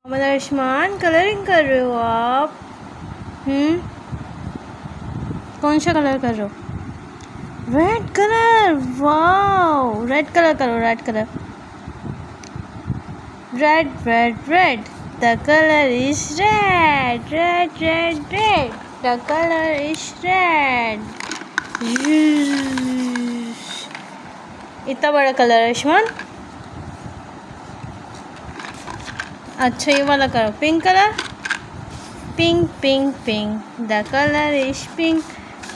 محمد ارشمان colouring کر رہے ہو آپ؟ کون سا کلر کر رہے ہو؟ Red colour. Wow, red colour کرو. Red colour. Red red red. The color is red. Red red red. The color is red. اتنا بڑا کلر ہے ارشمان. اچھا یہ والا کرو. Pink colour. Pink pink pink. The color is pink.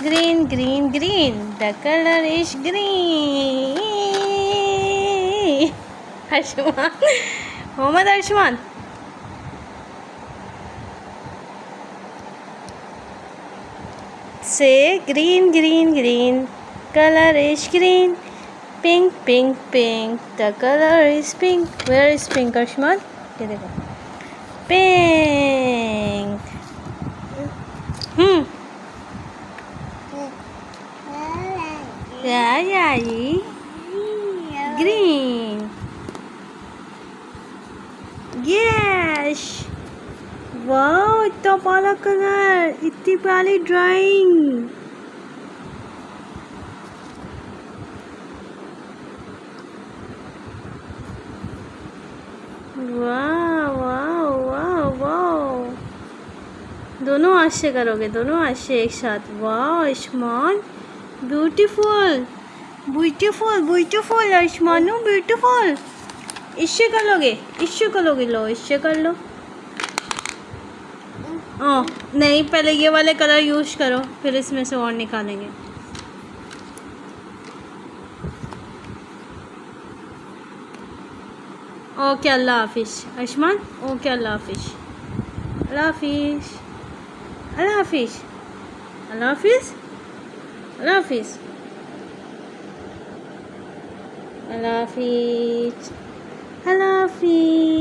Green green green. The color is green. ارشمان, Muhammad ارشمان. Say green green green. Color is green. Pink pink pink. The color is pink. Where is pink Arshman? یہ دیکھو. Pink. Yeah. Green. Yes. واو اتنا پیارا colour. اتنی پیاری drawing. واو واو واو واو. دونوں ہاتھ سے کرو گے, دونوں ہاتھ سے ایک ساتھ. واو ارشمان, بیوٹیفل بیوٹیفل بیوٹیفل. ارشمانو بیوٹیفل. اس سے کر لو گے, اس سے کر لو گے. لو اس سے کر لو. نہیں, پہلے یہ والے کلر یوز کرو, پھر اس میں سے اور نکالیں گے. اوکے, اللہ حافظ ارشمان. اوکے, اللہ حافظ. اللہ حافظ. اللہ حافظ. اللہ حافظ. اللہ حافظ. اللہ حافظ. اللہ حافظ.